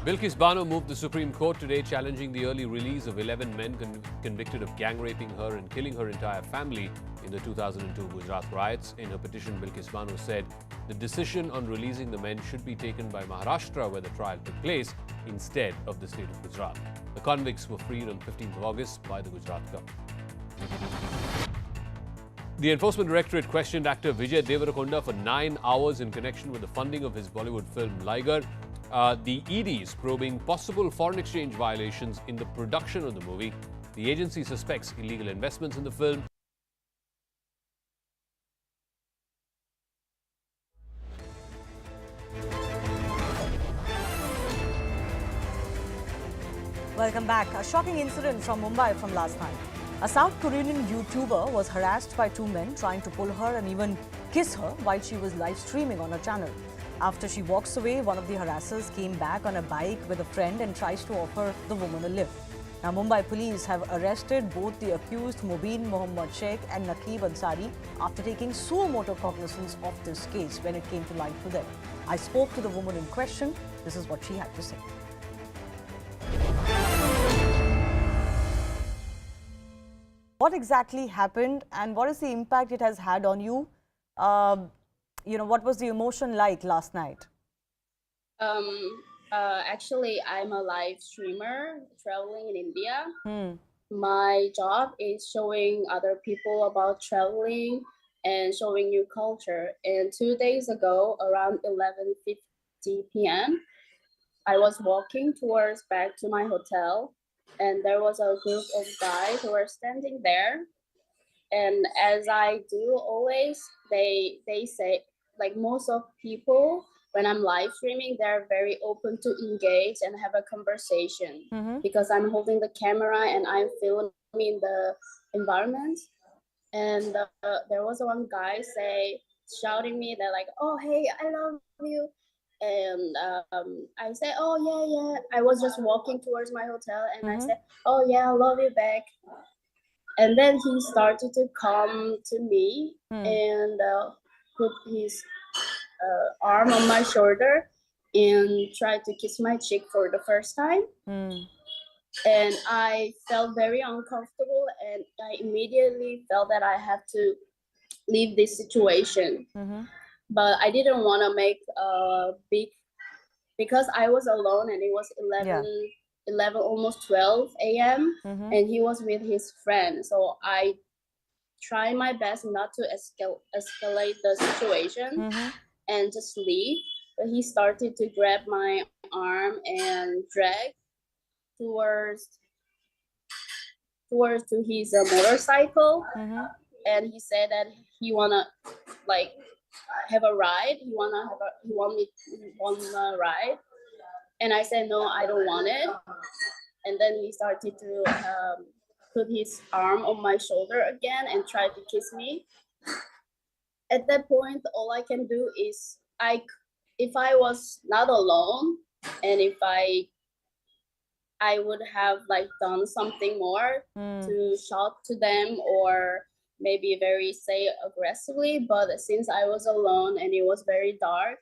Bilkis Bano moved the Supreme Court today challenging the early release of 11 men convicted of gang raping her and killing her entire family in the 2002 Gujarat riots. In her petition, Bilkis Bano said the decision on releasing the men should be taken by Maharashtra, where the trial took place, instead of the state of Gujarat. The convicts were freed on 15th of August by the Gujarat government. The Enforcement Directorate questioned actor Vijay Deverakonda for 9 hours in connection with the funding of his Bollywood film Liger. The ED is probing possible foreign exchange violations in the production of the movie. The agency suspects illegal investments in the film. Welcome back. A shocking incident from Mumbai from last night. A South Korean YouTuber was harassed by two men trying to pull her and even kiss her while she was live streaming on her channel. After she walks away, one of the harassers came back on a bike with a friend and tries to offer the woman a lift. Now, Mumbai police have arrested both the accused Mubin Mohammad Sheikh and Naqib Ansari after taking suo motu cognizance of this case when it came to light for them. I spoke to the woman in question. This is what she had to say. What exactly happened and what is the impact it has had on you? What was the emotion like last night? Actually, I'm a live streamer traveling in India. My job is showing other people about traveling and showing new culture. And 2 days ago, around 11:50 p.m., I was walking towards back to my hotel, and there was a group of guys who were standing there. And as I do always, they say, like most of people, when I'm live streaming, they're very open to engage and have a conversation because I'm holding the camera and I'm filming the environment. And there was one guy shouting me, they're like, "Oh, hey, I love you." And I said, "Oh, yeah. I was just walking towards my hotel and I said, "Oh, yeah, I love you back." And then he started to come to me and put his arm on my shoulder and tried to kiss my cheek for the first time. And I felt very uncomfortable and I immediately felt that I have to leave this situation. But I didn't want to make a big, because I was alone and it was 11, almost 12 a.m. And he was with his friend. So I tried my best not to escalate the situation and just leave. But he started to grab my arm and drag towards to his motorcycle. And he said that he wanna have a ride. He want a ride. And I said, no, I don't want it. And then he started to put his arm on my shoulder again and try to kiss me. At that point, all I can do is, if I was not alone and if I would have done something more to shout to them or maybe say aggressively. But since I was alone and it was very dark,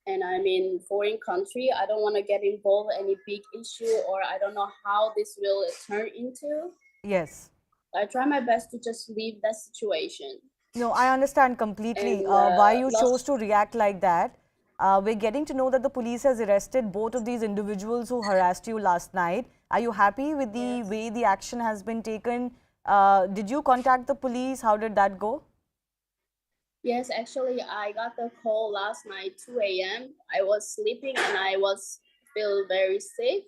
and I'm in foreign country. I don't want to get involved in any big issue, or I don't know how this will turn into. Yes. I try my best to just leave that situation. No, I understand completely And, why you last- chose to react like that. We're getting to know that the police has arrested both of these individuals who harassed you last night. Are you happy with the way the action has been taken? Did you contact the police? How did that go? Yes, actually, I got the call last night, 2 a.m. I was sleeping and I was feel very sick.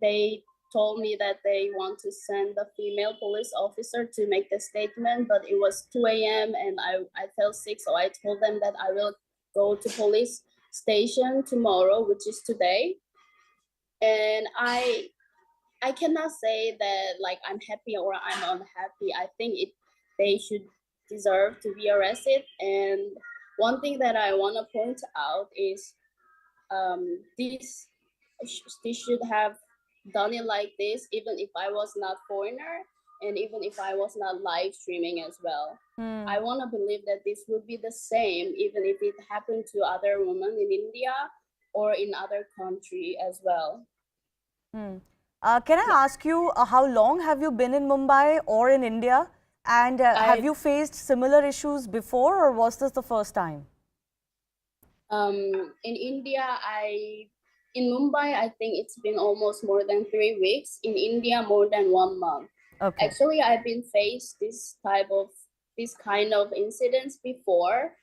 They told me that they want to send the female police officer to make the statement, but it was 2 a.m. and I felt sick, so I told them that I will go to police station tomorrow, which is today. And I cannot say that like I'm happy or I'm unhappy. I think they should deserve to be arrested. And one thing that I want to point out is they should have done it like this, even if I was not foreigner and even if I was not live streaming as well. I want to believe that this would be the same, even if it happened to other women in India or in other country as well. Can I ask you, how long have you been in Mumbai or in India? And have you faced similar issues before, or was this the first time? In India, in Mumbai, I think it's been almost more than 3 weeks. In India, more than 1 month. Okay. Actually, I've been faced this kind of incidents before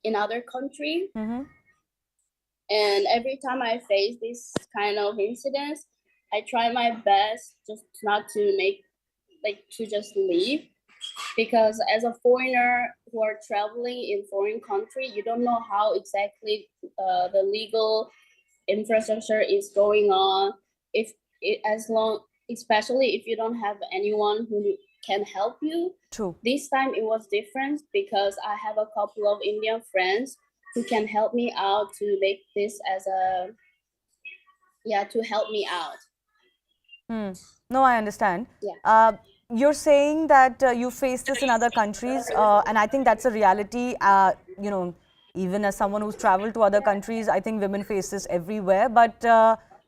in other country. And every time I face this kind of incidents, I try my best just not to to just leave, because as a foreigner who are traveling in foreign country, you don't know how exactly the legal infrastructure is going on. Especially if you don't have anyone who can help you. True. This time it was different because I have a couple of Indian friends who can help me out to make this as to help me out. No, I understand. Yeah. You're saying that you face this in other countries, and I think that's a reality. Even as someone who's traveled to other countries, I think women face this everywhere. But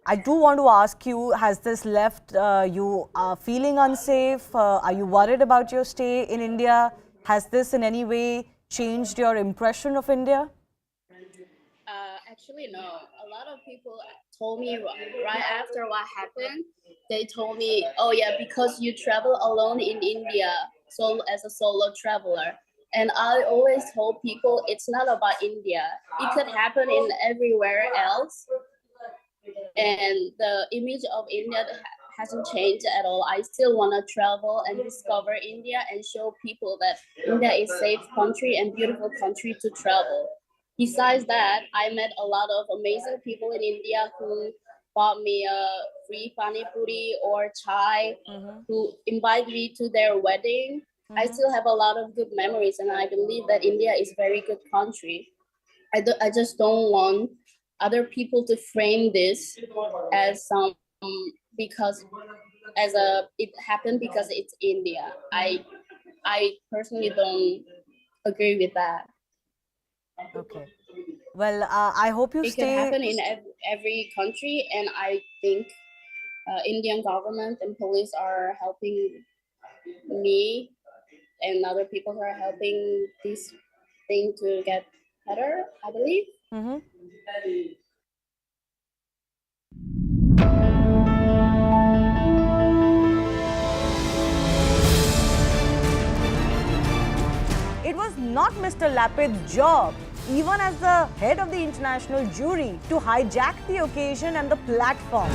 I do want to ask you, has this left you feeling unsafe? Are you worried about your stay in India? Has this in any way changed your impression of India? Actually, no. A lot of people told me right after what happened, they told me, oh yeah, because you travel alone in India, so as a solo traveler. And I always told people it's not about India. It could happen in everywhere else. And the image of India hasn't changed at all. I still want to travel and discover India and show people that India is a safe country and beautiful country to travel. Besides that, I met a lot of amazing people in India who bought me a free pani puri or chai, who invited me to their wedding. I still have a lot of good memories, and I believe that India is a very good country. I just don't want other people to frame this as it happened because it's India. I personally don't agree with that. Okay. Well, I hope you it stay. It can happen in every country, and I think Indian government and police are helping me and other people who are helping this thing to get better, I believe. It was not Mr. Lapid's job, even as the head of the international jury, to hijack the occasion and the platform.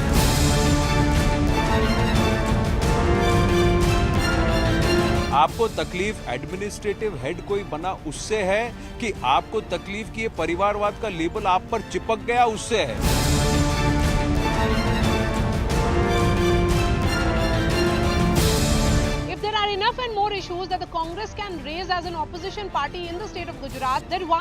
आपको तकलीफ administrative head कोई बना उससे है कि आपको तकलीफ की ये परिवारवाद का लेबल आप पर चिपक गया उससे है? If there are enough and more issues that the Congress can raise as an opposition party in the state of Gujarat, then why